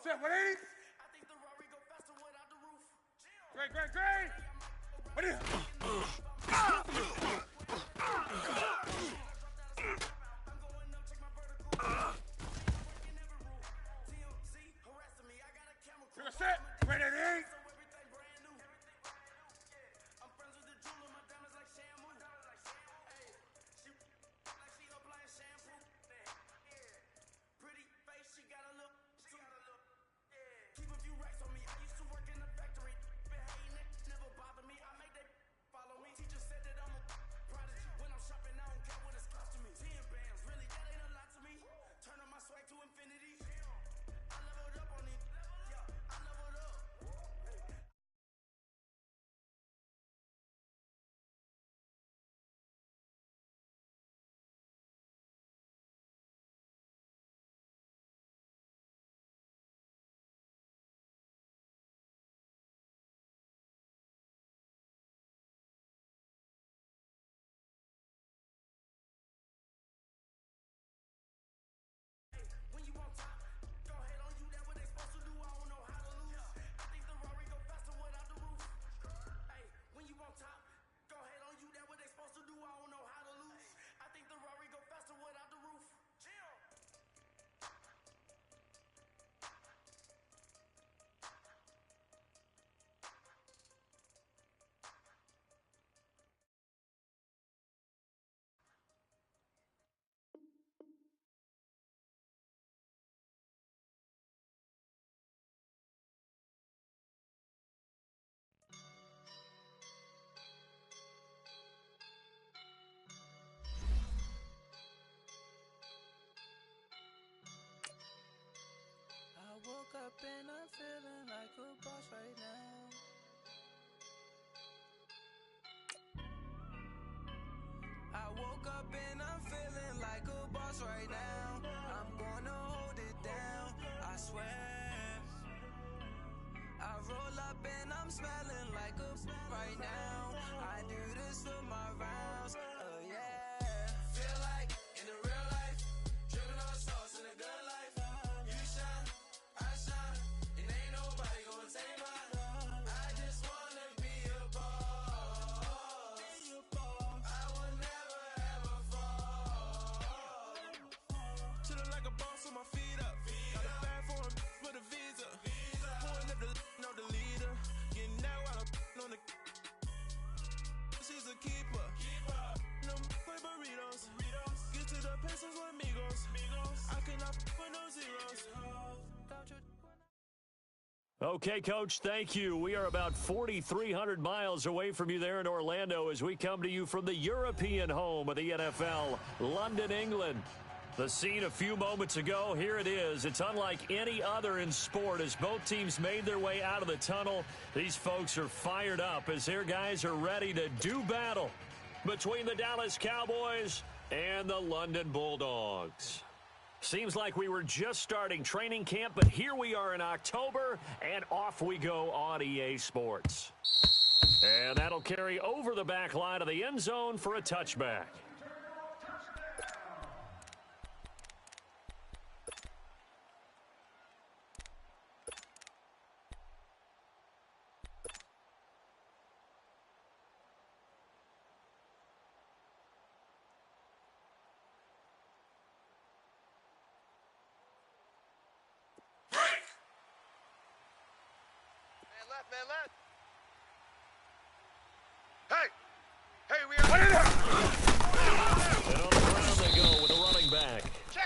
718. Great. What is it? You're set. Ready to eat. Woke up and I'm feeling like a boss right now. I woke up and I'm feeling like a boss right now. I'm gonna hold it down, I swear. I roll up and I'm smelling like a right now. I do this for my rounds, oh yeah. Feel like in the real life, dripping on sauce in a good life. You shine, I shine, and ain't nobody gonna take mine. I just wanna be a boss. I will never ever fall. Chillin' like a boss with my feet up. Got a bag for him with a visa. Pulling up the no the leader. Getting that while I'm on the. She's a keeper. No play burritos. Get to the pesos with amigos. I cannot put no zeros. Okay, Coach, thank you. We are about 4,300 miles away from you there in Orlando as we come to you from the European home of the NFL, London, England. The scene a few moments ago, here it is. It's unlike any other in sport as both teams made their way out of the tunnel. These folks are fired up as their guys are ready to do battle between the Dallas Cowboys and the London Bulldogs. Seems like we were just starting training camp, but here we are in October, and off we go on EA Sports. And that'll carry over the back line of the end zone for a touchback. Man left. Hey, we are. And on the ground they go with a running back.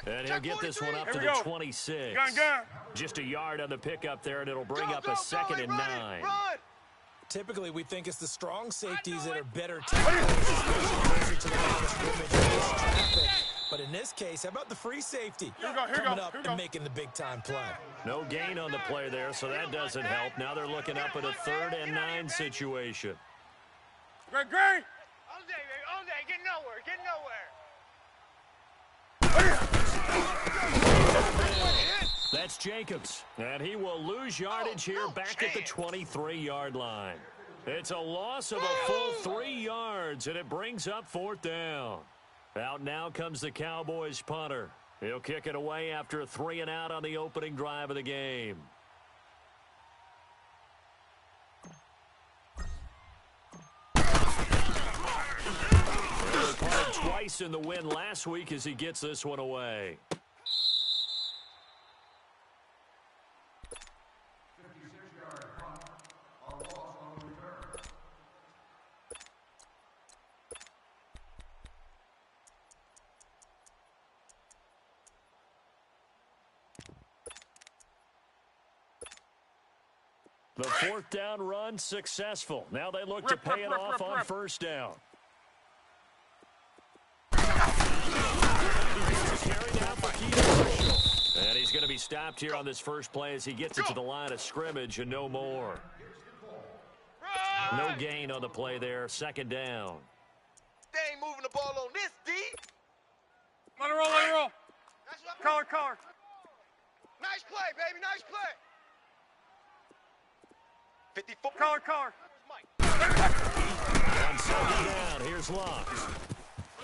And he'll get this one up to the 26. Gun. Just a yard on the pickup there, and it'll bring up a 2nd and 9. Run. Typically, we think it's the strong safeties that are better tackles, especially to the line of scrimmage. But in this case, how about the free safety? Coming up and making the big-time play. No gain on the play there, so that doesn't help. Now they're looking up at a 3rd and 9 situation. Great. All day, get nowhere. That's Jacobs, and he will lose yardage here back at the 23-yard line. It's a loss of a full 3 yards, and it brings up 4th down. Out now comes the Cowboys punter. He'll kick it away after a 3-and-out on the opening drive of the game. He played twice in the win last week as he gets this one away. The fourth down run successful. Now they look to pay it off on first down. And he's going to be stopped here on this first play as he gets it to the line of scrimmage and no more. No gain on the play there. Second down. They ain't moving the ball on this, D. Let it roll, let it roll. Collar. Nice play, baby, nice play. 54. Collar. On second down, here's Locke.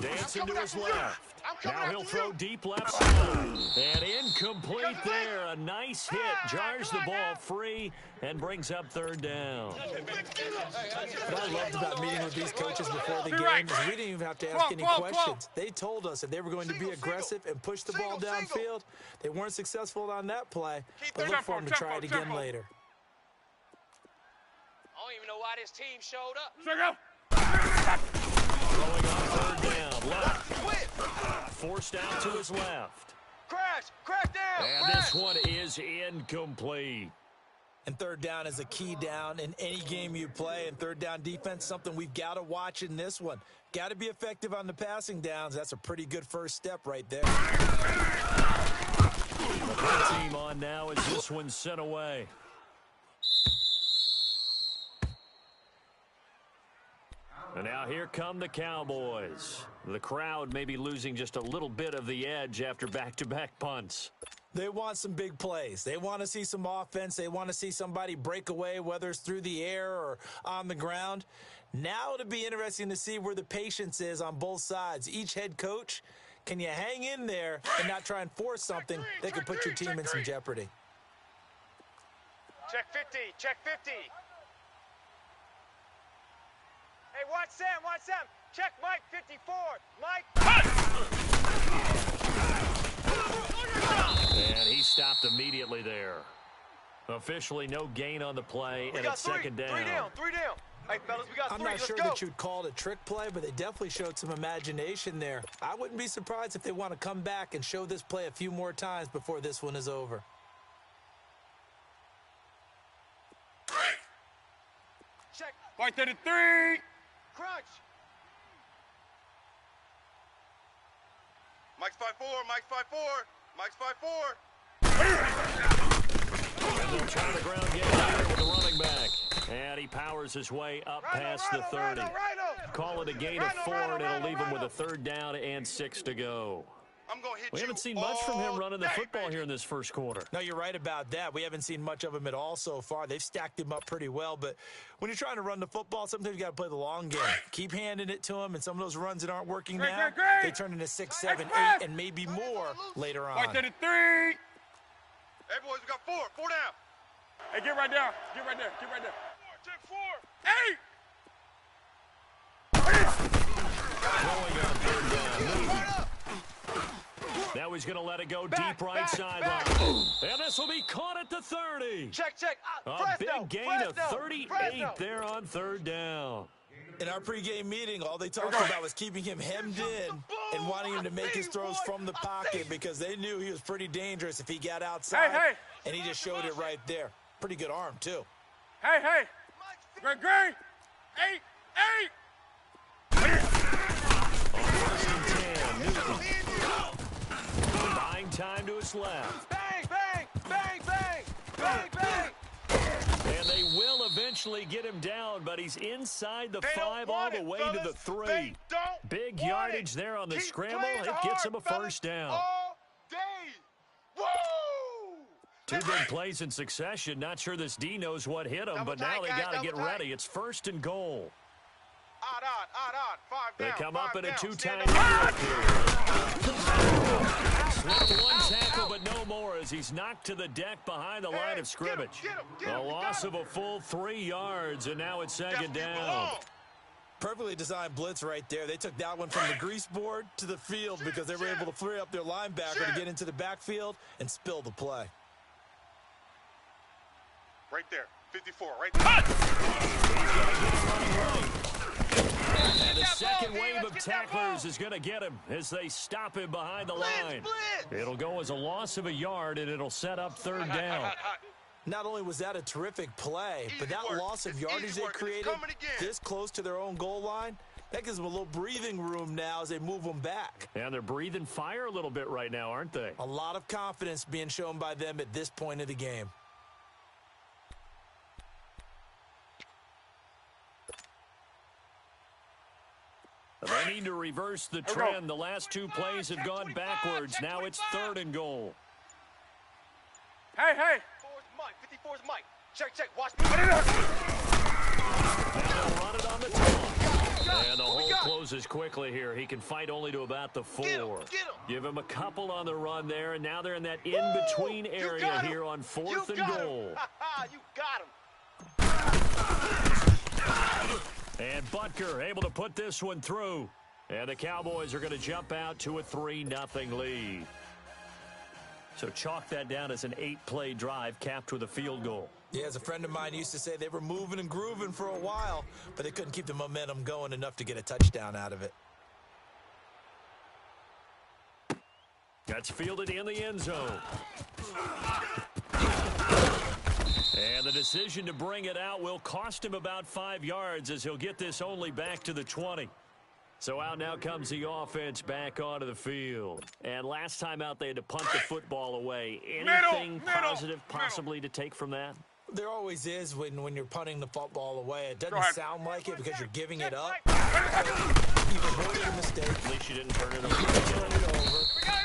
Dancing to his left. Now he'll throw deep left side. And incomplete there. A nice hit. Jars the ball free and brings up third down. What I loved about meeting with these coaches before the game is we didn't even have to ask any questions. They told us that they were going to be aggressive and push the ball downfield. They weren't successful on that play, but look for them to try it again later. I don't even know why this team showed up. Throwing on third down. Left. Forced out to his left. Crash down. And this one is incomplete. And third down is a key down in any game you play. And third down defense, something we've got to watch in this one. Got to be effective on the passing downs. That's a pretty good first step right there. The team on now as this one's sent away. And now here come the Cowboys. The crowd may be losing just a little bit of the edge after back-to-back punts. They want some big plays. They want to see some offense. They want to see somebody break away, whether it's through the air or on the ground. Now it'll be interesting to see where the patience is on both sides. Each head coach, can you hang in there and not try and force something that could put your team in some jeopardy? Check 50. Hey, watch Sam. Check Mike 54. Mike. And he stopped immediately there. Officially no gain on the play, and it's second down. Three down. Hey, fellas, we got three. I'm not sure that you'd call it a trick play, but they definitely showed some imagination there. I wouldn't be surprised if they want to come back and show this play a few more times before this one is over. Check. White 33. Crunch. Mike's 5'4", Mike's 5'4". And they'll try the ground game here with the running back. And he powers his way up past the 30. Call it a gain of 4, and it'll leave him with a third down and 6 to go. I'm gonna hit We haven't seen much from him running the football here in this first quarter. No, you're right about that. We haven't seen much of him at all so far. They've stacked him up pretty well, but when you're trying to run the football, sometimes you got to play the long game. Keep handing it to him, and some of those runs that aren't working now, they turn into 6, 7, 8, and maybe more later on. White 33. Hey, boys, we got 4 down. Hey, get right there. 4, check 4. Hey! Throwing on third down. Now he's going to let it go deep right sideline. And this will be caught at the 30. Check. A big gain of 38 there on third down. In our pregame meeting, all they talked about was keeping him hemmed in and wanting him to make his throws from the pocket because they knew he was pretty dangerous if he got outside. Hey. And he just showed it right there. Pretty good arm, too. Hey. Great. 8. Buying time to his left. Bang. And they will eventually get him down, but he's inside the 5 all the way to the 3. Big yardage there on the scramble. It gets him a first down. All day. Woo! 2 big plays in succession. Not sure this D knows what hit him, but now they got to get ready. It's first and goal. Odd. 5 down. They come up in a 2-time Stand up. period. Slipped He's knocked to the deck behind the line of scrimmage. A loss of a full 3 yards, and now it's second down. Perfectly designed blitz right there. They took that one from the grease board to the field because they were able to free up their linebacker to get into the backfield and spill the play. Right there, 54, right there. And the second wave of tacklers is going to get him as they stop him behind the line. It'll go as a loss of a yard, and it'll set up third down. Not only was that a terrific play, but that loss of yardage they created this close to their own goal line, that gives them a little breathing room now as they move them back. And they're breathing fire a little bit right now, aren't they? A lot of confidence being shown by them at this point of the game. They need to reverse the trend. The last 2 plays have gone backwards. Now it's 3rd and goal. Hey, hey. 54's Mike. Check. Watch. And they'll run it on the top. And the hole closes quickly here. He can fight only to about the 4. Get him. Give him a couple on the run there, and now they're in that in-between area here on 4th and goal. You got him. And Butker able to put this one through. And the Cowboys are going to jump out to a 3-0 lead. So chalk that down as an 8-play drive capped with a field goal. Yeah, as a friend of mine used to say, they were moving and grooving for a while, but they couldn't keep the momentum going enough to get a touchdown out of it. That's fielded in the end zone. And the decision to bring it out will cost him about 5 yards as he'll get this only back to the 20. So out now comes the offense back onto the field. And last time out, they had to punt the football away. Anything positive possibly to take from that? There always is when you're punting the football away. It doesn't sound like it because you're giving it up. You've avoided a mistake. At least you didn't turn it over.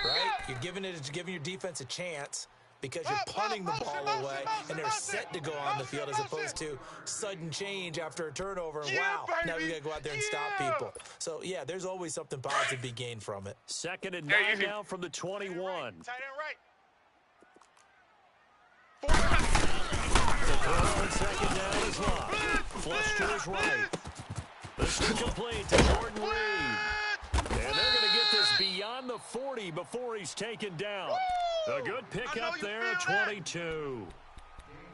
Right? You're giving your defense a chance because you're punting the ball away and they're set to go on the field as opposed to sudden change after a turnover. And wow, now you got to go out there and stop people. So, yeah, there's always something positive to be gained from it. 2nd and 9 now from the 21. Tight end right. The throw on 2nd down is locked. Flush to his right. This is complete to Jordan Reed. And they're going to get this beyond the 40 before he's taken down. A good pickup there at 22.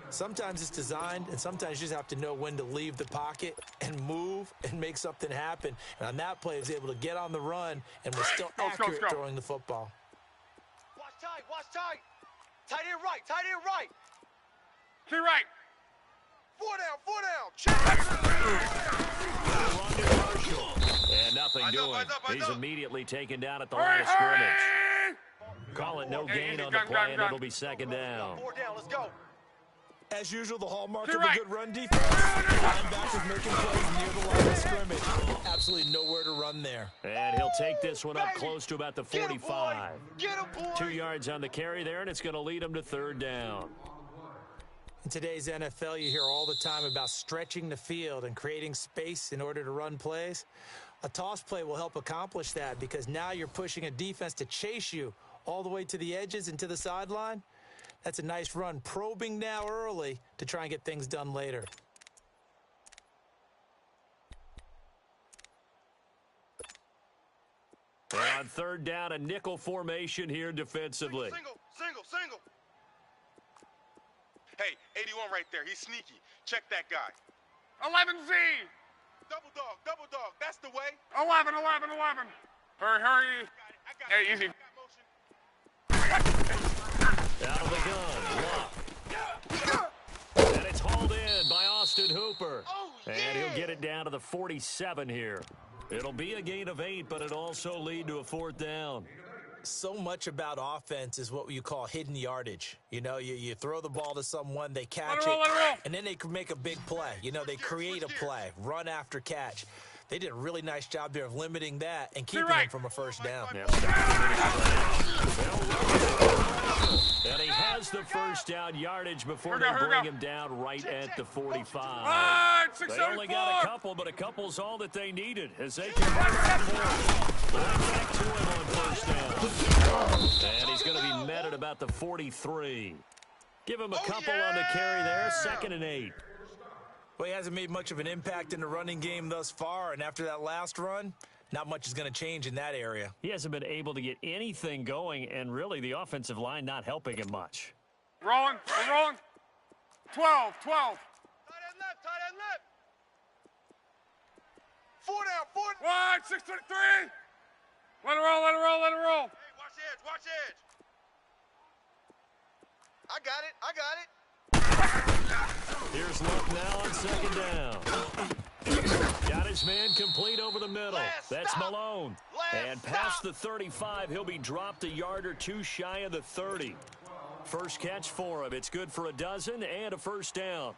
Sometimes it's designed, and sometimes you just have to know when to leave the pocket and move and make something happen. And on that play, he was able to get on the run and was still accurate throwing the football. Watch tight. Tight end right. To right. 4 down. Check. And nothing doing. He's immediately taken down at the line of scrimmage. Call it no gain on the play, and it'll be 2nd down. 4 down. Let's go. As usual, the hallmark of a good run defense. Linebackers making plays near the line of scrimmage. Absolutely nowhere to run there. And he'll take this one up close to about the 45. Get him, boy. 2 yards on the carry there, and it's going to lead him to 3rd down. In today's NFL, you hear all the time about stretching the field and creating space in order to run plays. A toss play will help accomplish that because now you're pushing a defense to chase you all the way to the edges and to the sideline. That's a nice run, probing now early to try and get things done later. And on 3rd down, a nickel formation here defensively. Single. Hey, 81 right there. He's sneaky. Check that guy. 11Z. Double dog. That's the way. 11. Hurry. Hey, easy. Out of the gun. Lock. And it's hauled in by Austin Hooper. And he'll get it down to the 47 here. It'll be a gain of 8, but it'll also lead to a 4th down. So much about offense is what you call hidden yardage. You know, you throw the ball to someone, they catch it, and then they can make a big play. You know, they create a play, run after catch. They did a really nice job there of limiting that and keeping them from a first down. And he has the first down yardage before they bring him down right at the 45. They only got a couple, but a couple's all that they needed as they can right back to him on first down. And he's going to be met set at about the 43. Give him a couple on the carry there, 2nd and 8. Well, he hasn't made much of an impact in the running game thus far, and after that last run, not much is going to change in that area. He hasn't been able to get anything going, and really the offensive line not helping him much. Rolling, we're rolling. 12. Tight end left, tight end left. 4 down, 4. Wide, 623. Let it roll. Hey, watch the edge. I got it. Here's Luck now on 2nd down. Got his man complete over the middle. That's Malone. And past the 35, he'll be dropped a yard or two shy of the 30. First catch for him. It's good for a dozen and a first down.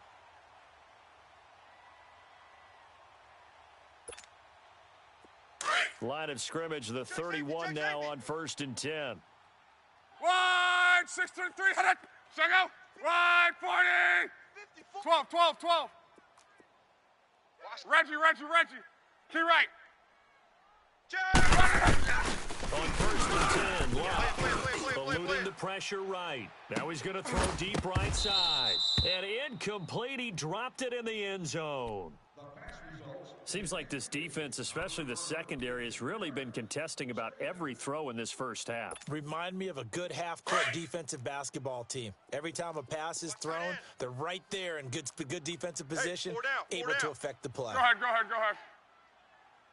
Line of scrimmage, the 31 now on 1st and 10. Wide, 623. Hit it. Go. Wide, 40. 12. Reggie. Key right. On 1st and 10, Locke. Eluding the pressure right. Now he's going to throw deep right side. And incomplete. He dropped it in the end zone. Seems like this defense, especially the secondary, has really been contesting about every throw in this first half. Remind me of a good half-court defensive basketball team. Every time a pass is thrown, they're right there in good defensive position, able to affect the play. Go ahead.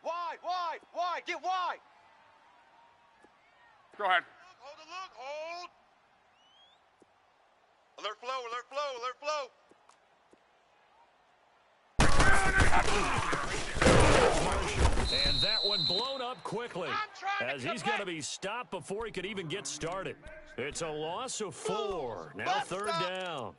Wide. Get wide. Go ahead. Hold. Alert flow. And that one blown up quickly as he's going to be stopped before he could even get started. It's a loss of 4. Now 3rd down.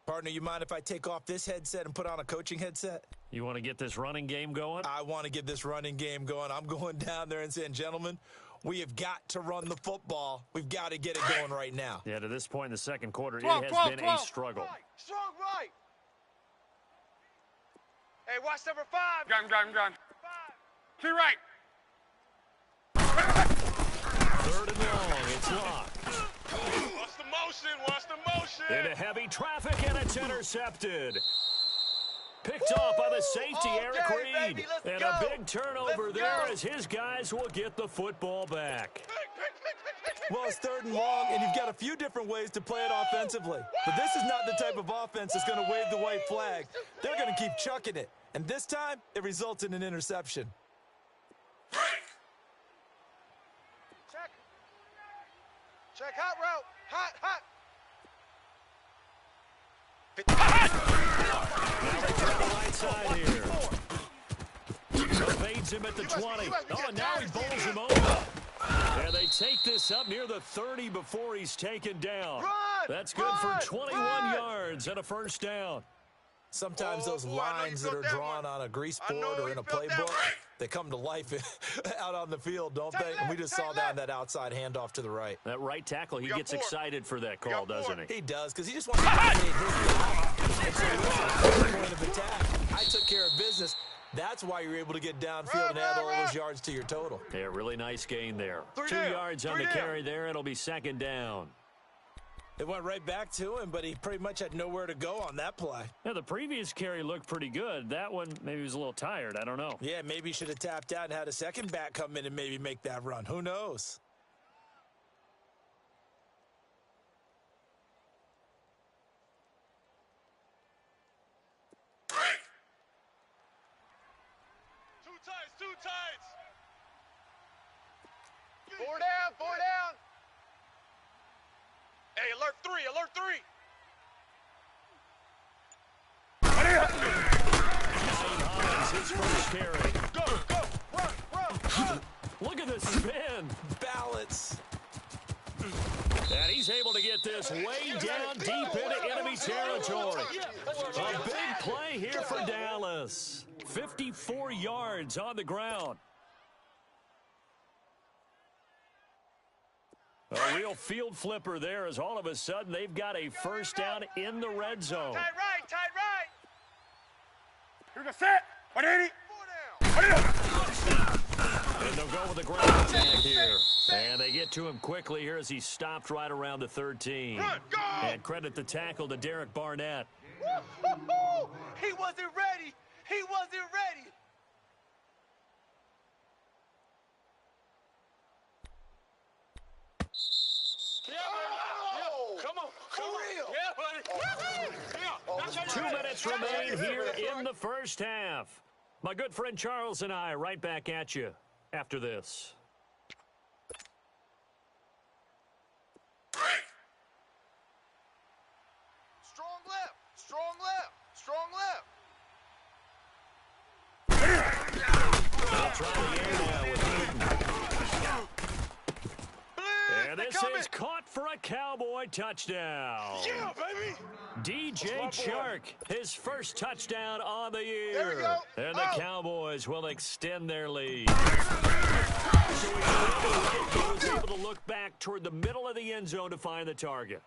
Partner, you mind if I take off this headset and put on a coaching headset? You want to get this running game going? I want to get this running game going. I'm going down there and saying, gentlemen, we have got to run the football. We've got to get it going right now. Yeah, to this point in the second quarter, it has been a struggle. Right. Strong right. Hey, watch number 5. Got him. Key right. 3rd and long. It's locked. Watch the motion. Into heavy traffic, and it's intercepted. Picked off by the safety, Eric Reed. And a big turnover there as his guys will get the football back. Well, it's 3rd and long, and you've got a few different ways to play it offensively. But this is not the type of offense that's going to wave the white flag. They're going to keep chucking it. And this time, it results in an interception. Check hot route. Hot. Right side here. Evades him at the 20. Oh, now he bowls him over. And they take this up near the 30 before he's taken down. That's good for 21 yards and a first down. Sometimes those lines that are drawn on a grease board or in a playbook, they come to life out on the field, don't they? And we just saw that outside handoff to the right. That right tackle, he gets excited for that call, doesn't he? He does, because he just wants to get his and so listen, point of attack. I took care of business. That's why you're able to get downfield and add all those yards to your total. Yeah, really nice gain there. 2 yards on the carry there. It'll be 2nd down. It went right back to him, but he pretty much had nowhere to go on that play. Yeah, the previous carry looked pretty good. That one, maybe he was a little tired. I don't know. Yeah, maybe he should have tapped out and had a second back come in and maybe make that run. Who knows? Two tights. 4 down. Hey, alert 3. His first carry. Go. Look at the spin. Balance. And he's able to get this way down deep into enemy territory. A big play here for Dallas. 54 yards on the ground. A real field flipper there as all of a sudden they've got a first down in the red zone. Tight right. Here's the set. 180. 4 down. And they'll go with the ground attack here. And they get to him quickly here as he stopped right around the 13. Run, go! And credit the tackle to Derek Barnett. He wasn't ready. He wasn't ready. Come on, come on. Yeah, buddy. 2 minutes remain here in the first half. My good friend Charles and I right back at you after this. Strong left, strong left, strong left. They'll try the air now with Newton. And this is caught for a Cowboy touchdown. Yeah, baby. DJ Chark, his first touchdown on the year. There we go. And the Cowboys will extend their lead. So he was able to look back toward the middle of the end zone to find the target.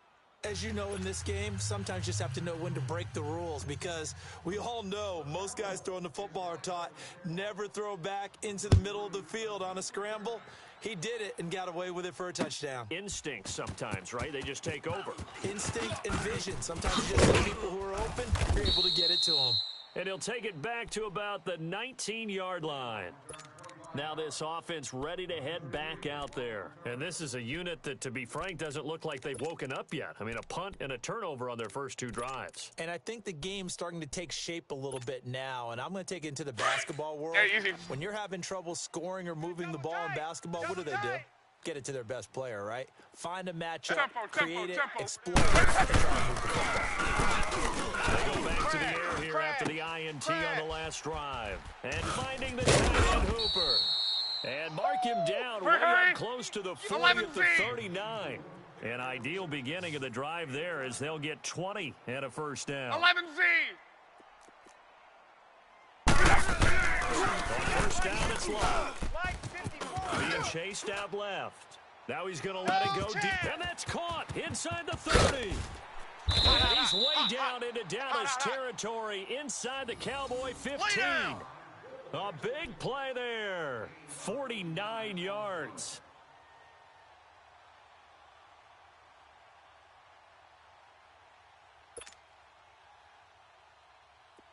As you know, in this game, sometimes you just have to know when to break the rules, because we all know most guys throwing the football are taught never throw back into the middle of the field on a scramble. He did it and got away with it for a touchdown. Instinct sometimes, right? They just take over. Instinct and vision. Sometimes you just see people who are open, you're able to get it to them. And he'll take it back to about the 19-yard line. Now this offense ready to head back out there. And this is a unit that, to be frank, doesn't look like they've woken up yet. I mean, a punt and a turnover on their first 2 drives. And I think the game's starting to take shape a little bit now, and I'm going to take it into the basketball world. Hey, easy. When you're having trouble scoring or moving the ball in basketball, what do? Get it to their best player, right? Find a matchup, create it, exploit it, and try to move the football. They go back to the air here after the INT on the last drive. And finding the tight end Hooper. And mark him down way up close to the 40 at the 39. An ideal beginning of the drive there as they'll get 20 and a first down. 11Z. First down, it's long. Being chased out left. Now he's going to let it go deep. And that's caught inside the 30. And he's way down into Dallas territory inside the Cowboy 15. A big play there. 49 yards.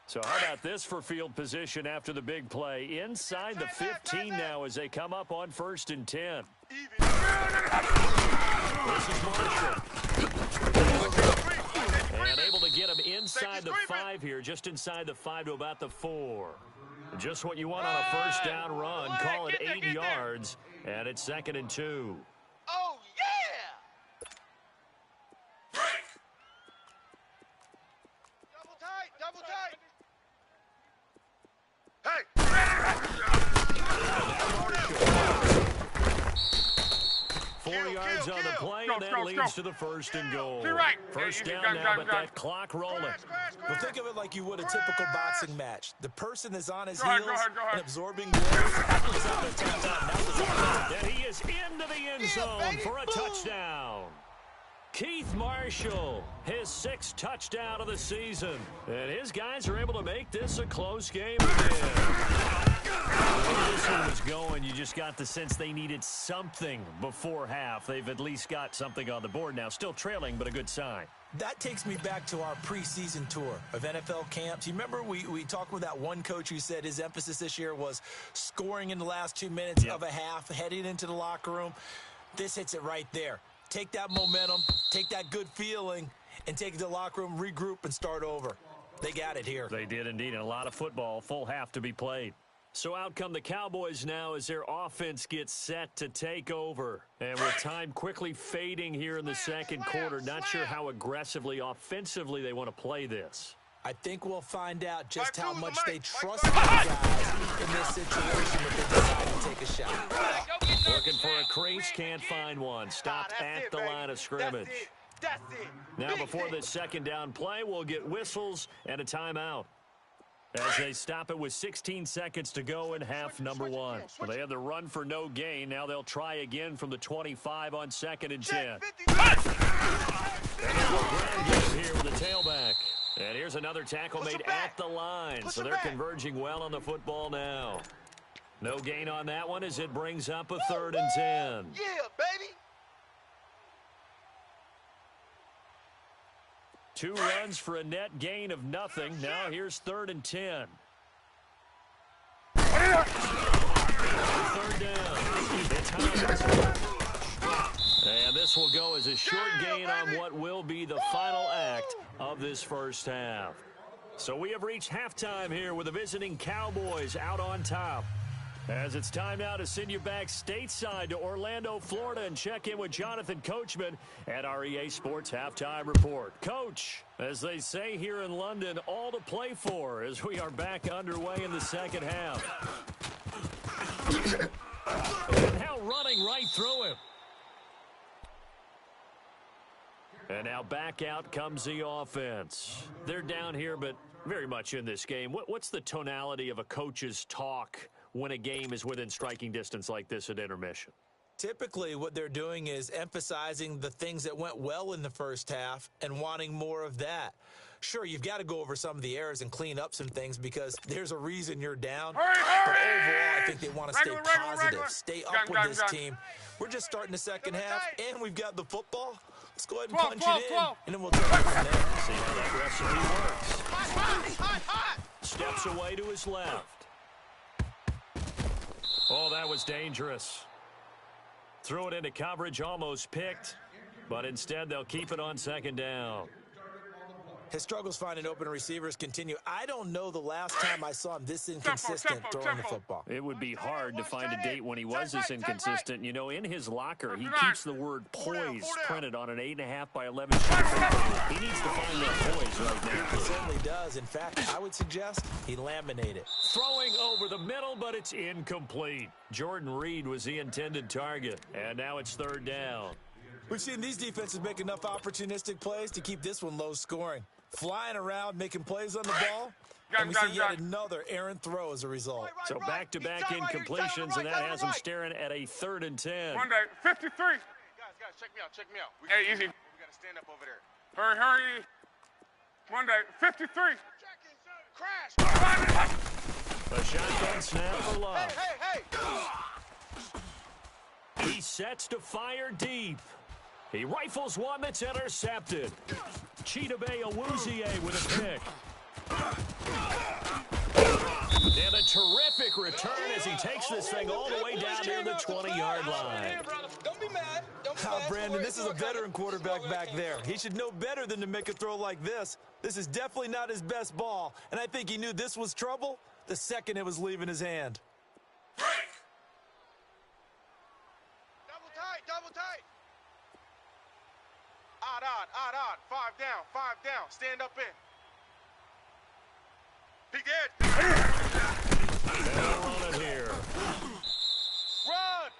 So how about this for field position after the big play? Inside the 15 now as they come up on 1st and 10. This is Marshall. And able to get him inside the 5 here, just inside the 5 to about the 4. Just what you want on a first down run. Call it 8 yards, and it's 2nd and 2. Oh, yeah! Double tight, double tight. Hey! 4 yards on the play, and that leads to the 1st and goal. First down now, but that clock rolling. Well, think of it like you would a typical boxing match. The person is on his heels and absorbing blows. He's out of timeout. And he is into the end zone for a touchdown. Keith Marshall, his 6th touchdown of the season. And his guys are able to make this a close game again. When this one was going, you just got the sense they needed something before half. They've at least got something on the board now. Still trailing, but a good sign. That takes me back to our preseason tour of NFL camps. You remember we talked with that one coach who said his emphasis this year was scoring in the last 2 minutes of a half, heading into the locker room. This hits it right there. Take that momentum, take that good feeling, and take it to the locker room, regroup, and start over. They got it here. They did indeed, and a lot of football, full half to be played. So out come the Cowboys now as their offense gets set to take over. And with time quickly fading here in the second quarter, not sure how aggressively, offensively they want to play this. I think we'll find out just how much they trust these guys in this situation if they decide to take a shot. Looking for a crease, can't find one. Stopped at the line of scrimmage. That's it. Now before this second down play, we'll get whistles and a timeout. As they stop it with 16 seconds to go in half number 1. Well, they had the run for no gain. Now they'll try again from the 25 on 2nd and 10. And here with the tailback. And here's another tackle made at the line. So they're converging well on the football now. No gain on that one as it brings up a 3rd and 10. Yeah, baby. 2 runs for a net gain of nothing. Now here's 3rd and 10. 3rd down. It's Hines. And this will go as a short gain on what will be the final act of this first half. So we have reached halftime here with the visiting Cowboys out on top. As it's time now to send you back stateside to Orlando, Florida, and check in with Jonathan Coachman at our EA Sports Halftime Report. Coach, as they say here in London, all to play for as we are back underway in the second half. And now running right through him. And now back out comes the offense. They're down here, but very much in this game. What's the tonality of a coach's talk when a game is within striking distance like this at intermission? Typically, what they're doing is emphasizing the things that went well in the first half and wanting more of that. Sure, you've got to go over some of the errors and clean up some things because there's a reason you're down. But overall, I think they want to stay positive, stay up with this team. We're just starting the second half, and we've got the football. Let's go ahead and punch it in, and then we'll take it from there. See how that recipe works. Steps away to his left. Oh, that was dangerous. Threw it into coverage, almost picked, but instead they'll keep it on 2nd down. His struggles finding open receivers continue. I don't know the last time I saw him this inconsistent throwing the football. It would be hard to find a date when he was this inconsistent. You know, in his locker, he keeps the word poise printed on an 8.5 by 11 sheet of paper. He needs to find that poise right now. He certainly does. In fact, I would suggest he laminate it. Throwing over the middle, but it's incomplete. Jordan Reed was the intended target, and now it's 3rd down. We've seen these defenses make enough opportunistic plays to keep this one low scoring. Flying around, making plays on the ball, and we see yet another errant throw as a result. So back-to-back incompletions, and that has him staring at a 3rd and 10. One day, 53. Guys, check me out. Hey, easy. We got to stand up over there. Hurry. One day, 53. Crash. A shotgun snap for Love. Hey. He sets to fire deep. He rifles one that's intercepted. Chidobe Awuzie with a pick. And a terrific return as he takes this thing all the way down near the 20-yard line. Don't be mad. Brandon, this is a veteran quarterback back there. He should know better than to make a throw like this. This is definitely not his best ball, and I think he knew this was trouble the second it was leaving his hand. Double tight. Odd. 5 down. Stand up in. He good. Running here. Run.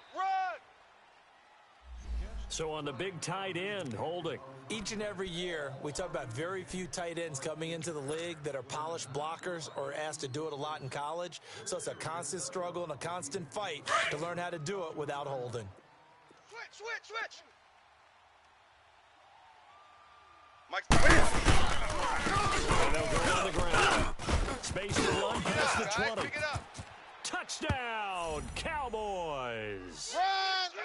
So on the big tight end, holding. Each and every year, we talk about very few tight ends coming into the league that are polished blockers or asked to do it a lot in college. So it's a constant struggle and a constant fight to learn how to do it without holding. Switch. Mike's And they'll go on the ground. Space to run past the 20. Pick it up. Touchdown, Cowboys.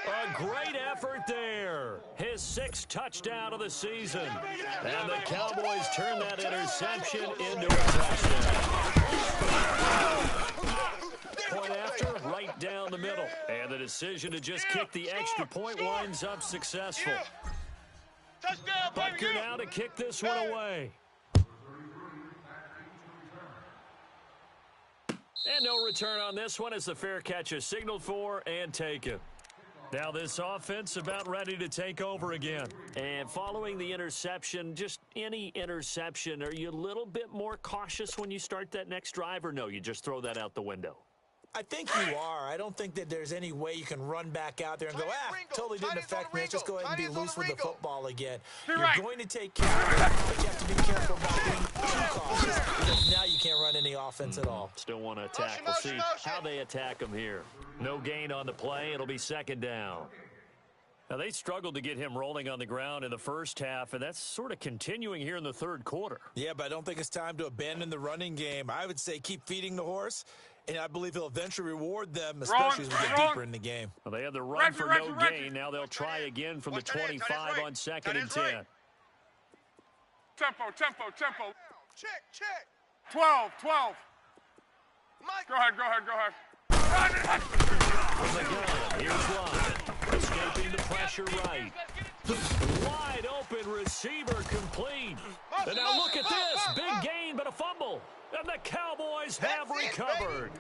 A great effort there. His 6th touchdown of the season. And the Cowboys turn that interception into a touchdown. Point after, right down the middle. And the decision to just kick the extra point winds up successful. Touchdown, Butker now to kick this one away. And no return on this one as the fair catch is signaled for and taken. Now this offense about ready to take over again. And following the interception, just any interception, are you a little bit more cautious when you start that next drive, or no, you just throw that out the window? I think you are. I don't think that there's any way you can run back out there and go, totally didn't affect me. Let's just go ahead and be loose with the football again. You're going to take care of it, but you have to be careful about being too cautious because now you can't run any offense at all. Still want to attack. We'll see how they attack him here. No gain on the play. It'll be 2nd down. Now, they struggled to get him rolling on the ground in the first half, and that's sort of continuing here in the 3rd quarter. Yeah, but I don't think it's time to abandon the running game. I would say keep feeding the horse And I believe he'll eventually reward them, especially as we get deeper in the game. Well, they had the run for no gain. Now they'll try again from the 25 on 2nd and 10. Tempo. Check. 12. Mike. Go ahead. From the gun, here's Lyon. Escaping the pressure right. Wide open receiver complete. And now look at this. Big gain, but a fumble. And the Cowboys have recovered.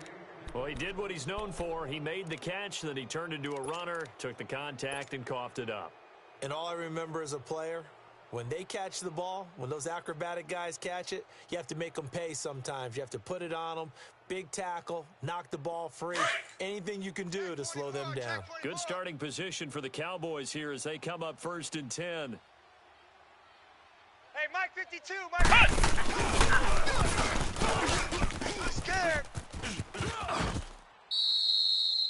Well, he did what he's known for. He made the catch, then he turned into a runner, took the contact, and coughed it up. And all I remember as a player, when they catch the ball, when those acrobatic guys catch it, you have to make them pay sometimes. You have to put it on them, big tackle, knock the ball free, anything you can do to slow them down. Good starting position for the Cowboys here as they come up 1st and 10. Hey, Mike 52, Mike. Scared.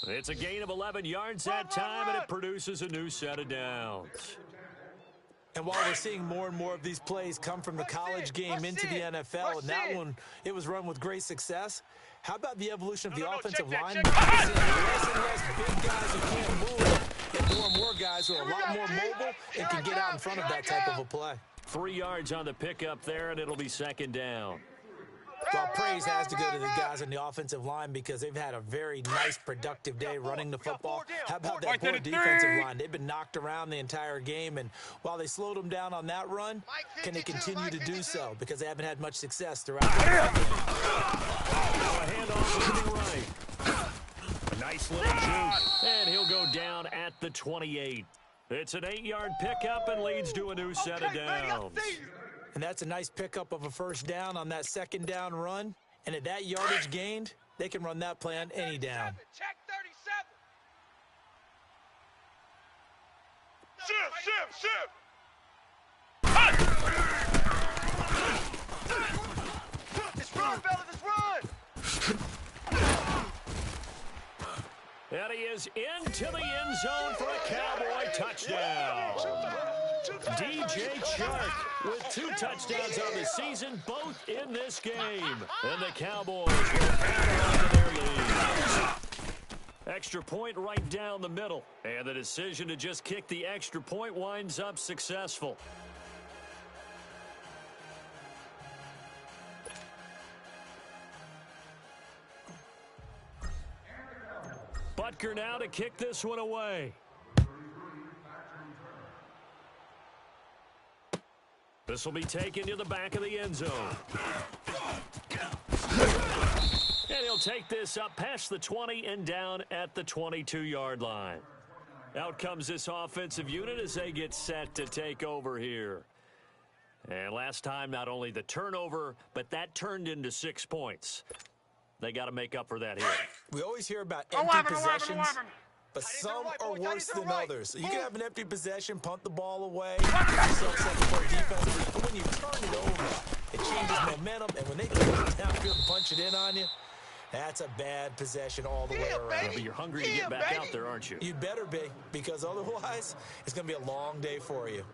It's a gain of 11 yards that time, and it produces a new set of downs. And while we're seeing more and more of these plays come from the college game into the NFL, and that one, it was run with great success, how about the evolution of the offensive line? Less and less big guys who can't move, and more and more guys who are a lot more mobile and can get out in front of that type of a play. 3 yards on the pickup there, and it'll be 2nd down. Well, praise has to go to the guys on the offensive line because they've had a very nice, productive day running the football. How about that poor defensive line? They've been knocked around the entire game, and while they slowed them down on that run, can they continue to do so? Because they haven't had much success throughout the game. A handoff to the right. A nice little juke, and he'll go down at the 28. It's an 8-yard pickup and leads to a new set of downs. And that's a nice pickup of a 1st down on that 2nd down run. And at that yardage gained, they can run that play on any down. Check 37. Shift. It's run, fellas, it's run. And he is into the end zone for a Cowboy touchdown. DJ Chark with 2 touchdowns on the season, both in this game. And the Cowboys will add on to their lead. Extra point right down the middle. And the decision to just kick the extra point winds up successful. Butker now to kick this one away. This will be taken to the back of the end zone. And he'll take this up past the 20 and down at the 22-yard line. Out comes this offensive unit as they get set to take over here. And last time, not only the turnover, but that turned into 6 points. They got to make up for that here. We always hear about empty possessions, but some are worse than others. You can have an empty possession, punt the ball away, self-second defense, but when you turn it over, it changes momentum, and when they take it downfield and punch it in on you, that's a bad possession all the way around. Yeah, but you're hungry to get back out there, aren't you? You'd better be, because otherwise, it's going to be a long day for you.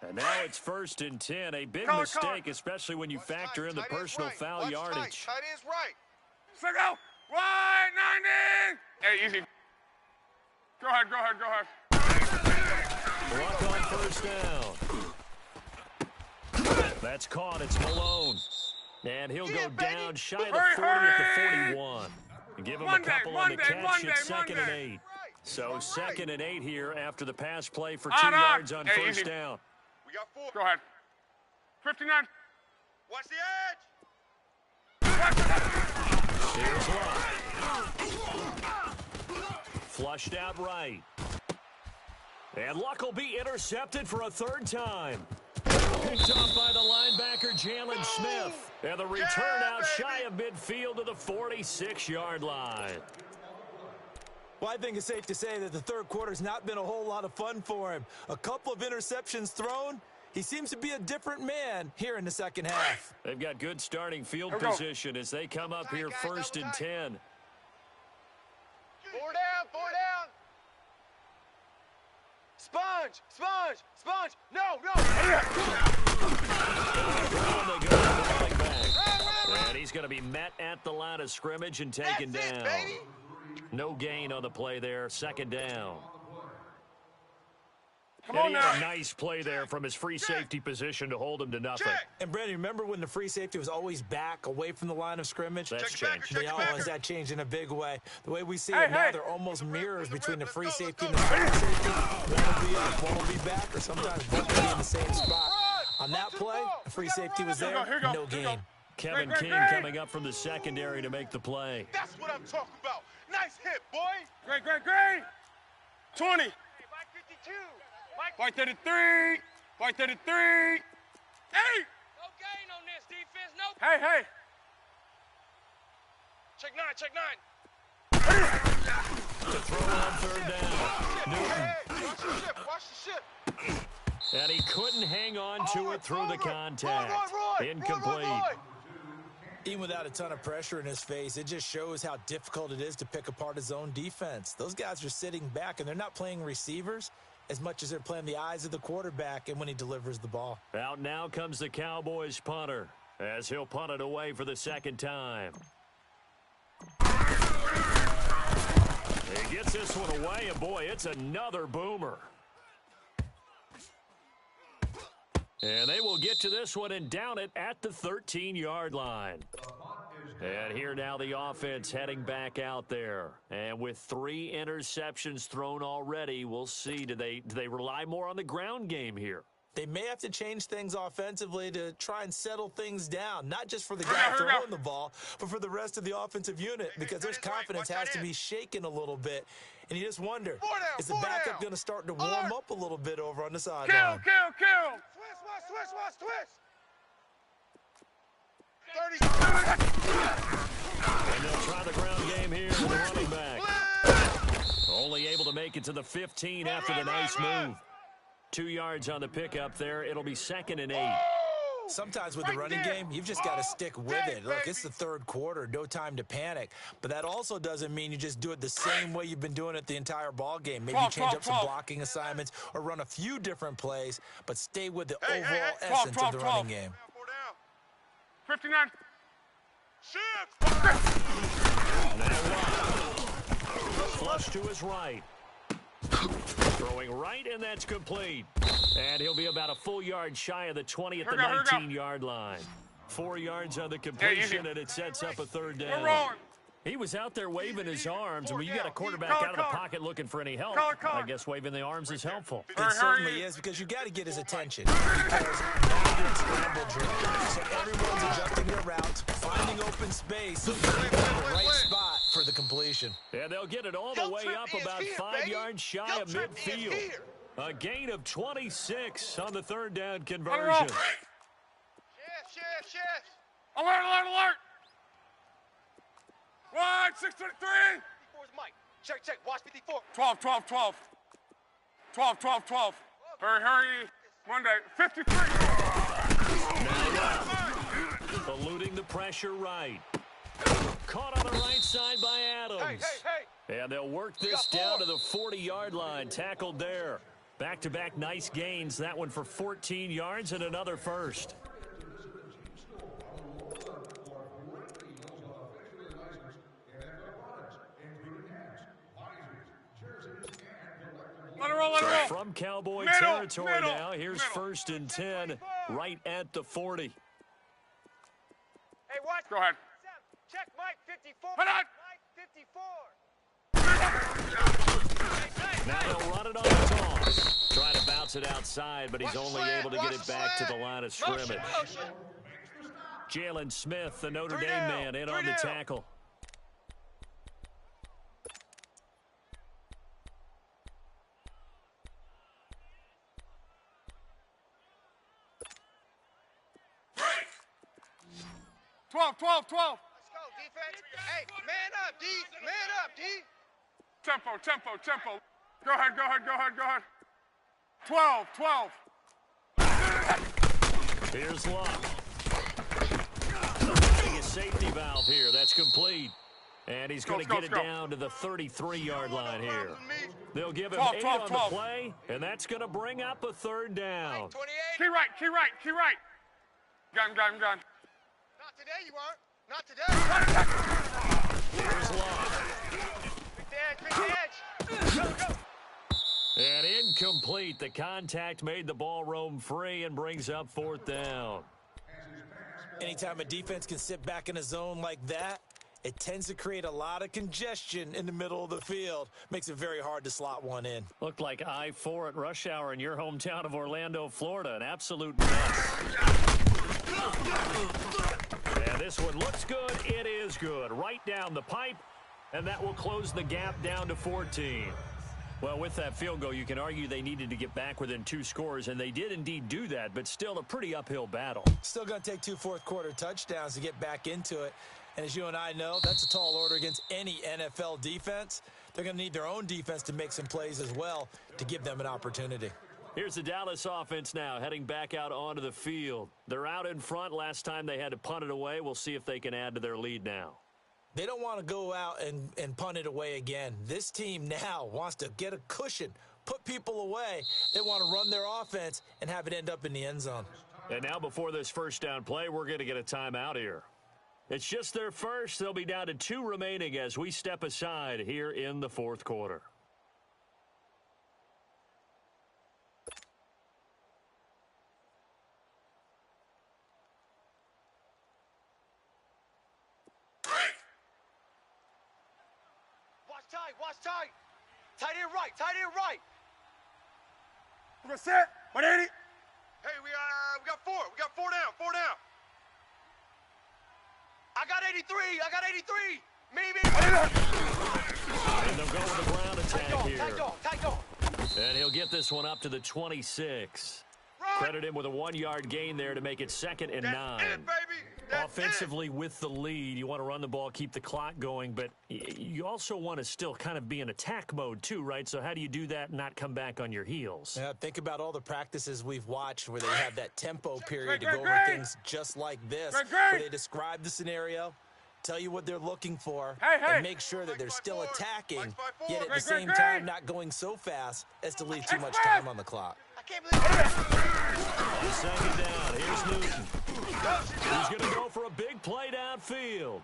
And now it's 1st and 10. A big mistake, especially when you factor in the personal foul yardage. Tight end's right. Let's go. Wide 90. Hey, easy. Go ahead. Block on 1st down. That's caught. It's Malone. And he'll go down shy of the 40 at the 41. Give him a couple on the catch. It's 2nd and 8. So 2nd and 8 here after the pass play for 2 yards on 1st down. We got 4. Go ahead. 59. Watch the edge. Here's Luck. Flushed out right. And Luck will be intercepted for a 3rd time. Picked off by the linebacker, Jalen Smith. And the return out shy of midfield to the 46-yard line. Well, I think it's safe to say that the 3rd quarter's not been a whole lot of fun for him. A couple of interceptions thrown. He seems to be a different man here in the 2nd half. They've got good starting field position as they come up here 1st and 10. 4 down. Sponge! Sponge! Sponge! No! And he's going to be met at the line of scrimmage and taken down. Baby. No gain on the play there. Second down. Come And on he had now. a nice play there from his free safety position to hold him to nothing. And Brandon, remember when the free safety was always back away from the line of scrimmage? That's changed. Yeah, that changed in a big way. The way we see it now, they're almost mirrors between the free safety and the strong safety. One will be up, one will be back, or sometimes both will be in the same spot. On that play, the free safety was there, no gain. Kevin King coming up from the secondary to make the play. That's what I'm talking about. Nice hit, boy. Great. 20. Hey, Mike 52. White 33. White 33. Hey! No gain on this defense. No. Hey. Check 9. To throw on third down. Newton. Watch the ship. And he couldn't hang on to it through the contact. Incomplete. Even without a ton of pressure in his face, it just shows how difficult it is to pick apart his own defense. Those guys are sitting back, and they're not playing receivers as much as they're playing the eyes of the quarterback and when he delivers the ball. Out now comes the Cowboys punter as he'll punt it away for the second time. He gets this one away, and boy, it's another boomer. And they will get to this one and down it at the 13-yard line. And here now the offense heading back out there. And with 3 interceptions thrown already, we'll see. Do they rely more on the ground game here? They may have to change things offensively to try and settle things down, not just for the guy throwing the ball, but for the rest of the offensive unit, because their confidence has to be shaken a little bit. And you just wonder, is the backup going to start to warm up a little bit over on the sideline? Kill. And they'll try the ground game here with the running back. Only able to make it to the 15 after the nice move. 2 yards on the pickup there. It'll be 2nd and 8. Sometimes with the running game, you've just got to stick with it. Look, it's the third quarter, no time to panic. But that also doesn't mean you just do it the same way you've been doing it the entire ball game. Maybe you change up some blocking assignments or run a few different plays, but stay with the overall essence of the running game. 59. Flush to his right. Throwing right, and that's complete. And he'll be about a full yard shy of the 20 at the 19-yard line. 4 yards on the completion, and it sets up a third down. He was out there waving his arms, and when you got a quarterback out of the pocket looking for any help, I guess waving the arms is helpful. It certainly is, because you got to get his attention. Because now you're in scramble drill. So everyone's adjusting their routes, finding open space, and getting in the right spot for the completion. And they'll get it all the way up about 5 yards shy of midfield. A gain of 26 on the third down conversion. Shift. Alert. 623. 54's Mike. Check. Watch 54. 12. Hurry. Monday. 53. Eluding the pressure right. Caught on the right side by Adams. Hey. And they'll work this down to the 40-yard line. Tackled there. Back-to-back nice gains. That one for 14 yards and another first. Let it roll. From Cowboy territory now, here's 1st and 10 right at the 40. Hey, watch. Go ahead. Check Mike 54. Hold on. Mike 54. Now they'll run it on the toss. Try to bounce it outside, but he's only able to get it back to the line of scrimmage. Jalen Smith, the Notre Dame man, in on the tackle. Twelve. Let's go, defense. Hey, man up, D. Tempo. Go ahead. 12. Here's Luck. A safety valve here. That's complete. And he's going to get it down to the 33-yard line here. They'll give him 8 on the play, and that's going to bring up a third down. 28. Key right. Gun. Not today, you aren't. Not today. Here's Long. Big edge. Go. And incomplete. The contact made the ball roam free and brings up fourth down. Anytime a defense can sit back in a zone like that, it tends to create a lot of congestion in the middle of the field. Makes it very hard to slot one in. Looked like I-4 at rush hour in your hometown of Orlando, Florida. An absolute mess. And this one looks good. It is good. Right down the pipe, and that will close the gap down to 14. Well, with that field goal, you can argue they needed to get back within 2 scores, and they did indeed do that, but still a pretty uphill battle. Still going to take 2 fourth-quarter touchdowns to get back into it. And as you and I know, that's a tall order against any NFL defense. They're going to need their own defense to make some plays as well to give them an opportunity. Here's the Dallas offense now heading back out onto the field. They're out in front. Last time they had to punt it away. We'll see if they can add to their lead now. They don't want to go out and punt it away again. This team now wants to get a cushion, put people away. They want to run their offense and have it end up in the end zone. And now before this first down play, we're going to get a timeout here. It's just their first. They'll be down to 2 remaining as we step aside here in the fourth quarter. Watch tight. Tight end right. We're going to set. 180. Hey, we got 4. We got 4 down. I got 83. Maybe. And they'll go with the ground attack here. Tight dog. And he'll get this one up to the 26. Credit him with a 1-yard gain there to make it 2nd and 9. That's it, baby. Offensively with the lead, you want to run the ball, keep the clock going, but you also want to still kind of be in attack mode too, right? So how do you do that and not come back on your heels? Yeah, think about all the practices we've watched where they have that tempo period to go over things just like this, where they describe the scenario, tell you what they're looking for, and make sure that they're still attacking, yet at the same time not going so fast as to leave too much time on the clock. I can't believe On 2nd down, here's Newton. He's going to go for a big play downfield.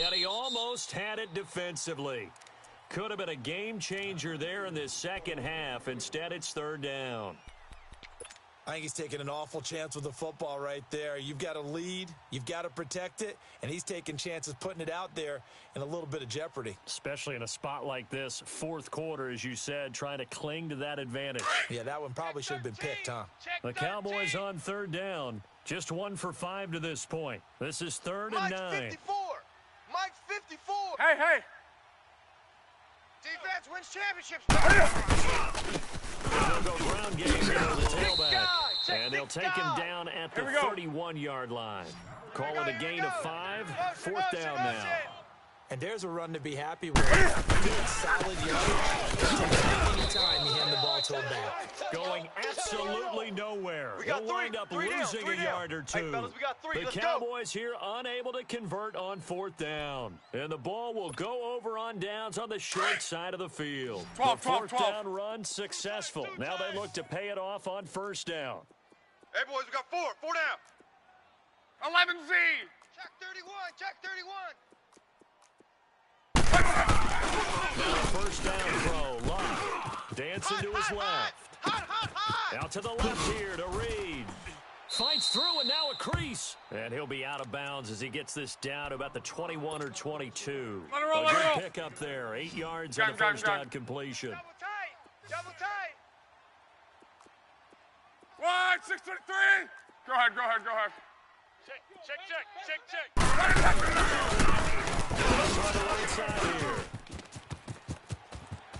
And he almost had it defensively. Could have been a game changer there in this second half. Instead, it's 3rd down. I think he's taking an awful chance with the football right there. You've got to lead, you've got to protect it, and he's taking chances putting it out there in a little bit of jeopardy. Especially in a spot like this, fourth quarter, as you said, trying to cling to that advantage. Yeah, that one probably should have been picked, huh? The Cowboys on 3rd down. Just 1 for 5 to this point. This is 3rd and 9. Mike's 54. Mike's 54. Hey. Defense wins championships. They'll go ground game here to the tailback. And they'll take him down at the 31-yard line. Call it a gain of 5. 4th down now. And there's a run to be happy with. Good, solid yardage. Any time you hand the ball to a back. Going absolutely nowhere. He'll wind up losing a yard or 2. The Cowboys here unable to convert on 4th down. And the ball will go over on downs on the short side of the field. The 4th down run successful. Now they look to pay it off on 1st down. Hey, boys, we got 4 down. 11Z. Check 31. Now a 1st down throw. Love dancing to his left. Out to the left here to Reed. Fights through and now a crease. And he'll be out of bounds as he gets this down to about the 21 or 22. A good pick up there. 8 yards on the 1st down completion. Double tight. 623. Go ahead. Check. On the right side here.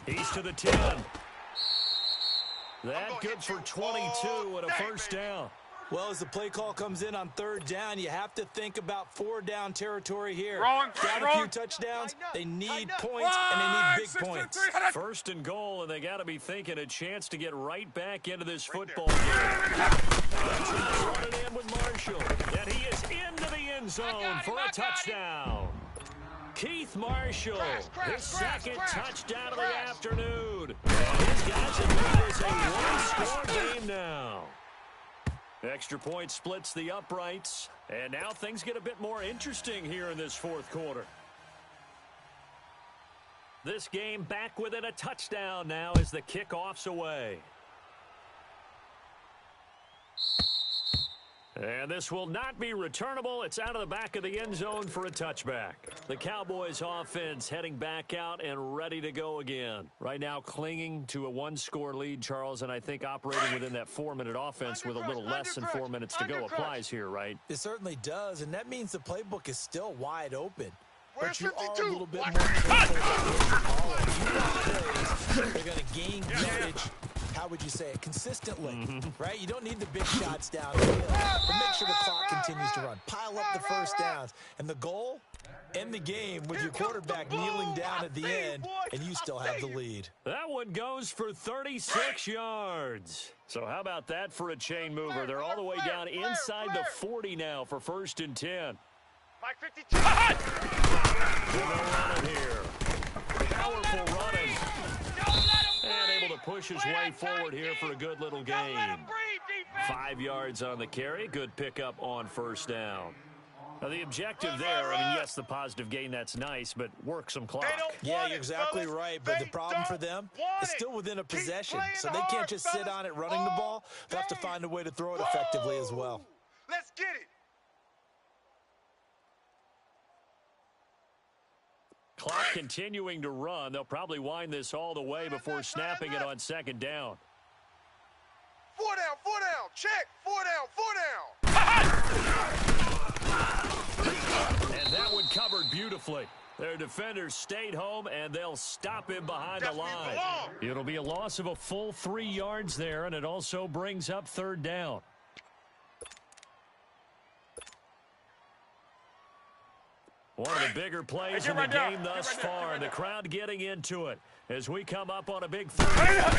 He's to the 10. That good for 22 and a 1st down. Well, as the play call comes in on 3rd down, you have to think about 4-down territory here. Got a few touchdowns. They need points, and they need big points. 1st and goal, and they got to be thinking a chance to get right back into this football game. That's running in with Marshall, and he is into the end zone for a touchdown. Keith Marshall, his second touchdown of the afternoon. And his guys have made this a one-score game now. Extra point splits the uprights, and now things get a bit more interesting here in this fourth quarter. This game back within a touchdown now as the kickoff's away. And this will not be returnable. It's out of the back of the end zone for a touchback. The Cowboys offense heading back out and ready to go again. Right now clinging to a one-score lead, Charles, and I think operating within that 4-minute offense with a little less than 4 minutes to go applies here, right? It certainly does, and that means the playbook is still wide open. Where's But you 52? are a little bit more careful. They're going to gain yardage. How would you say it? Consistently, right? You don't need the big shots downfield, but make sure the clock continues to run. Pile up the first downs. And the goal? End the game with your quarterback kneeling down at the end, and you still have the lead. That one goes for 36 yards. So how about that for a chain mover? They're all the way down inside the 40 now for 1st and 10. Mike 52. Good running here. Powerful running. And able to push his way forward here for a good little gain. 5 yards on the carry. Good pickup on 1st down. Now the objective there, I mean, yes, the positive gain, that's nice, but work some clock. Yeah, you're exactly right, but the problem for them is still within a possession, so they can't just sit on it running the ball. They'll have to find a way to throw it effectively as well. Let's get it. Clock continuing to run. They'll probably wind this all the way before snapping it on 2nd down. 4 down, check. 4 down. And that one covered beautifully. Their defenders stayed home, and they'll stop him behind the line. It'll be a loss of a full 3 yards there, and it also brings up 3rd down. One of the bigger plays in the game thus far, and the crowd getting into it as we come up on a big 3rd down.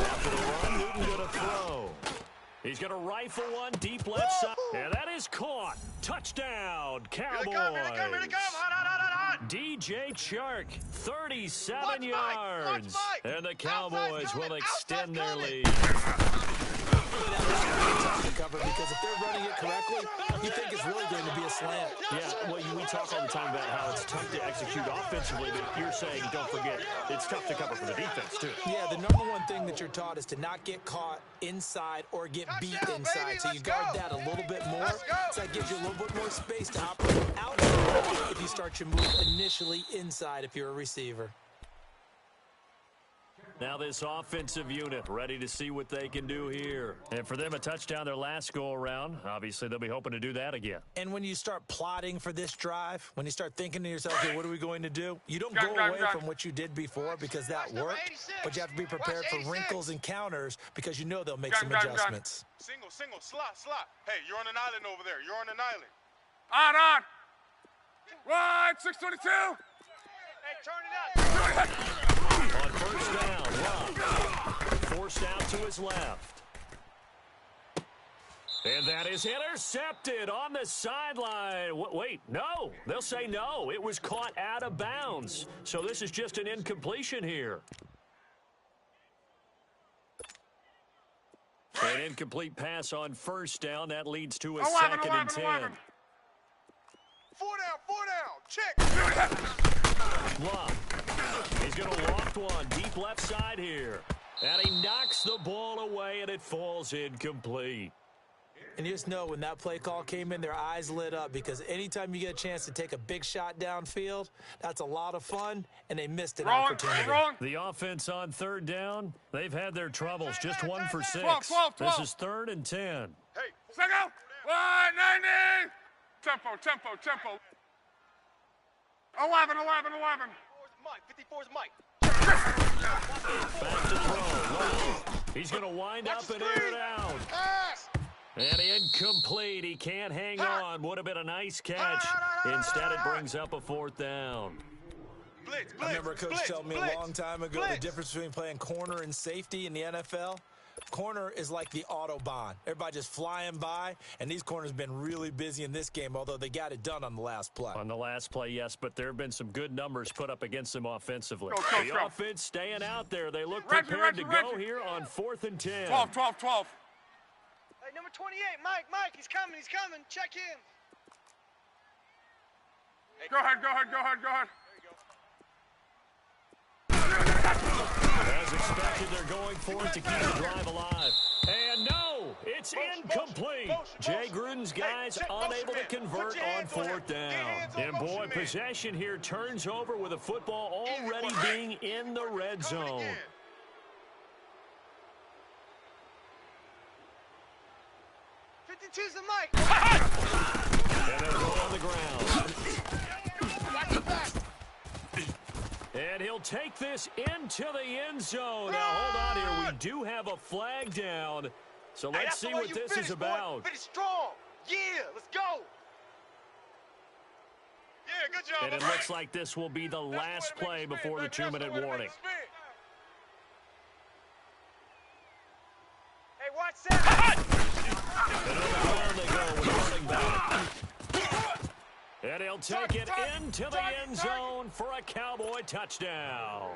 After the run, Newton going to throw. He's going to rifle one deep left side, and that is caught. Touchdown, Cowboys. Here they come. Hot. DJ Chark, 37 yards. And the Cowboys will extend their lead. Cover, because if they're running it correctly, you think it's really going to be a slant. Yeah, well, we talk all the time about how it's tough to execute offensively, but you're saying, don't forget, it's tough to cover for the defense, too. Yeah, the number one thing that you're taught is to not get caught inside or get beat inside. So you guard that a little bit more. So that gives you a little bit more space to operate outside if you start your move initially inside if you're a receiver. Now this offensive unit ready to see what they can do here. And for them, a touchdown their last go-around. Obviously, they'll be hoping to do that again. And when you start plotting for this drive, when you start thinking to yourself, okay, what are we going to do? You don't go away from what you did before because that worked, but you have to be prepared for wrinkles and counters because you know they'll make some adjustments. Single, slot. Hey, you're on an island over there. You're on an island. On. Right, 622. Hey, turn it up. On 1st down, Love forced out to his left. And that is intercepted on the sideline. Wait, no. They'll say no. It was caught out of bounds. So this is just an incompletion here. An incomplete pass on 1st down. That leads to a 2nd and 10. 4 down, check. Love. He's going to loft one deep left side here. And he knocks the ball away, and it falls incomplete. And you just know when that play call came in, their eyes lit up because anytime you get a chance to take a big shot downfield, that's a lot of fun, and they missed an opportunity. The offense on 3rd down, they've had their troubles. Just 1 for 6. 12. This is 3rd and 10. Hey, second. 190. Tempo. 11. 54's Mike. Back to throw. He's going to wind up and air it out. And incomplete. He can't hang on. Would have been a nice catch. Instead, it brings up a 4th down. Blitz, I remember a coach telling me a long time ago the difference between playing corner and safety in the NFL. Corner is like the Autobahn. Everybody just flying by, and these corners have been really busy in this game, although they got it done on the last play. On the last play, yes, but there have been some good numbers put up against them offensively. Go. Offense staying out there. They look prepared to go here on 4th and 10. 12. Hey, number 28, Mike, he's coming. Check him. Hey, go ahead. As expected, they're going for it to keep the drive alive. And no, it's incomplete. Jay Gruden's guys unable to convert on 4th down. And boy, possession here turns over with a football already being in the red zone. 52's the Mike. And they'll go on the ground. And he'll take this into the end zone. Now, hold on here. We do have a flag down. So let's see what this is about. Finish strong. Yeah, let's go. Yeah, good job. And it looks like this will be the last play before the 2-minute warning. Hey, watch that. And on the ground they go with the running back. And he'll take it into the end zone for a Cowboy touchdown.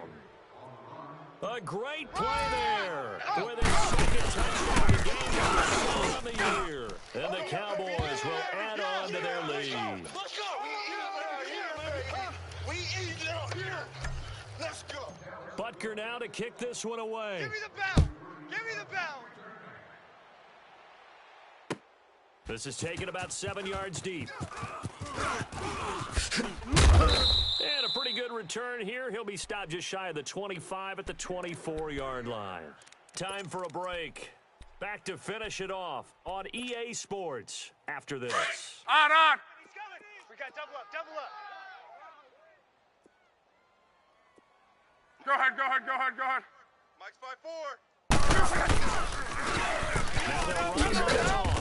A great play there with his second touchdown of the game of the year. And the Cowboys will add on to their lead. Let's go. We eat out here. Let's go. Butker now to kick this one away. Give me the bound. This is taken about 7 yards deep. And a pretty good return here. He'll be stopped just shy of the 25 at the 24-yard line. Time for a break. Back to finish it off on EA Sports after this. On. He's coming. We got double up. Go ahead. Mike's 5-4. Now they'll run the toss.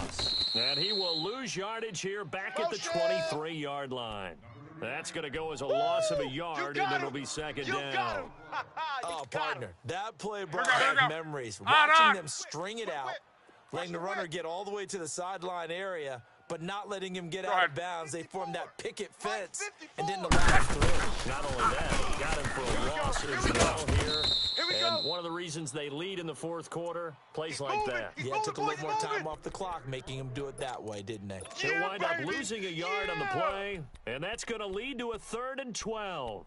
And he will lose yardage here back at the 23-yard line. That's going to go as a loss of a yard, and it'll be second down. Oh, partner, that play brought back memories. Watching them string it out, letting the runner get all the way to the sideline area, but not letting him get out of bounds. They formed that picket fence and didn't allow him through. Not only that, got him for a loss as well here. And one of the reasons they lead in the fourth quarter, plays like that. Yeah, it took a little more time off the clock, making him do it that way, didn't they? He'll wind up losing a yard on the play, and that's going to lead to a 3rd and 12.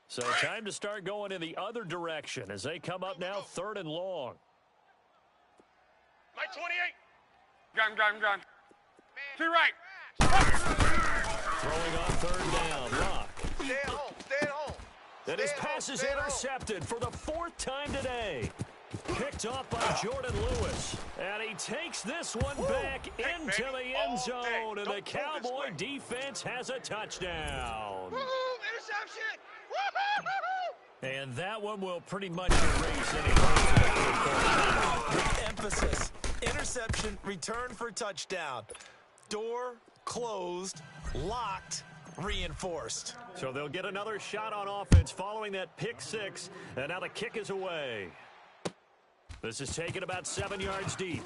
So time to start going in the other direction as they come up now 3rd and long. Mike 28. Gun. To right. Throwing on 3rd down. Lock. Stay at home. And his pass is intercepted for the 4th time today. Picked off by Jordan Lewis. And he takes this one back into the end zone. And the Cowboy defense has a touchdown. Interception. And that one will pretty much erase any points in the fourth quarter. With emphasis. Interception, return for touchdown. Door closed, locked, reinforced. So they'll get another shot on offense following that pick 6. And now the kick is away. This is taken about 7 yards deep.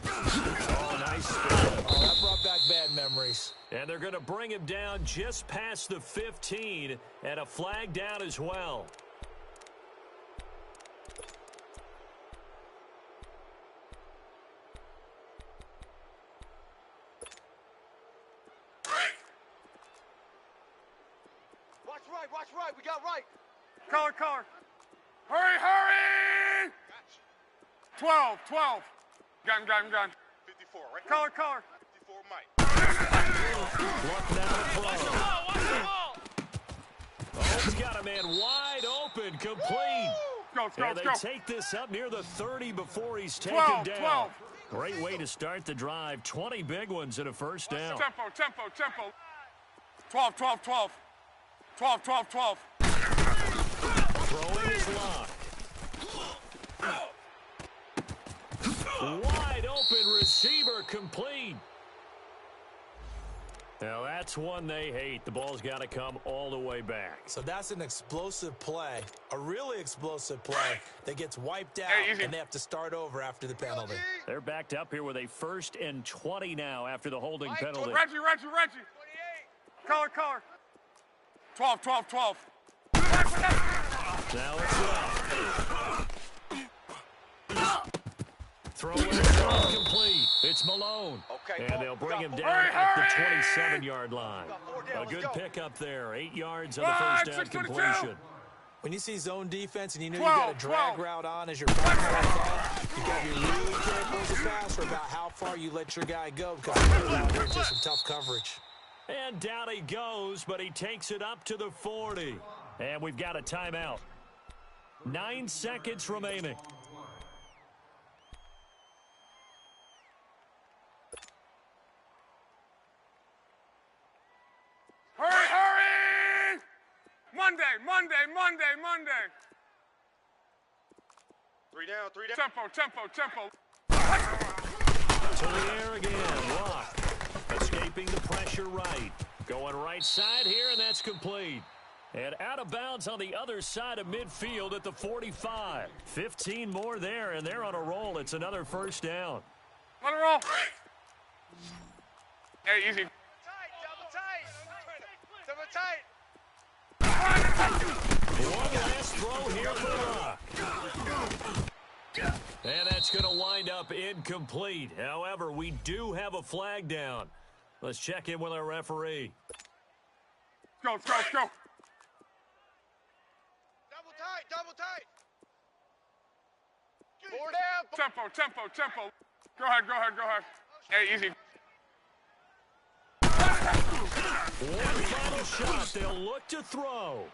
Oh, nice spin. Oh, that brought back bad memories. And they're going to bring him down just past the 15, and a flag down as well. Watch right. We got right. Color. Hurry! 12. Gun. 54, right? Color. 54, Mike. Look now to throw. Watch the ball. Oh, he's got a man wide open, complete. And they take this up near the 30 before he's taken down. 12. Great way to start the drive. 20 big ones and a first down. Tempo. 12. Throwing is locked. Wide open receiver complete. Now, that's one they hate. The ball's got to come all the way back. So that's an explosive play, a really explosive play that gets wiped out, and they have to start over after the penalty. They're backed up here with a 1st and 20 now after the holding penalty. Reggie. 28. Color. 12. Now it's up. Throw is complete. It's Malone. Okay, and they'll bring him down at the 27-yard line. A good pickup there. 8 yards on the first down completion. When you see zone defense and you know you got a drag route on as your back you got to be really careful as a passer about how far you let your guy go because you're out there into some tough coverage. And down he goes, but he takes it up to the 40. And we've got a timeout. 9 seconds remaining. Hurry! Monday. 3 down. Tempo. To the air again. Lock. Escaping the pressure right. Going right side here, and that's complete. And out of bounds on the other side of midfield at the 45. 15 more there, and they're on a roll. It's another first down. Let it roll. Hey, easy. Double tight. One last throw here for Rock. And that's going to wind up incomplete. However, we do have a flag down. Let's check in with our referee. Let's go. Double tight. 4 down. Tempo. Go ahead. Hey, easy. One final shot. They'll look to throw.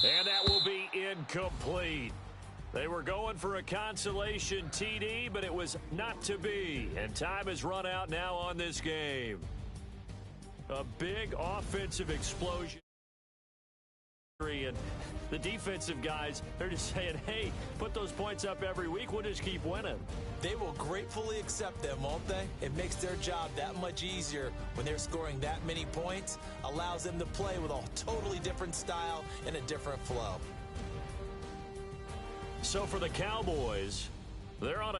And that will be incomplete. They were going for a consolation TD, but it was not to be. And time has run out now on this game. A big offensive explosion. And the defensive guys, they're just saying, hey, put those points up every week. We'll just keep winning. They will gratefully accept them, won't they? It makes their job that much easier when they're scoring that many points. Allows them to play with a totally different style and a different flow. So for the Cowboys, they're on a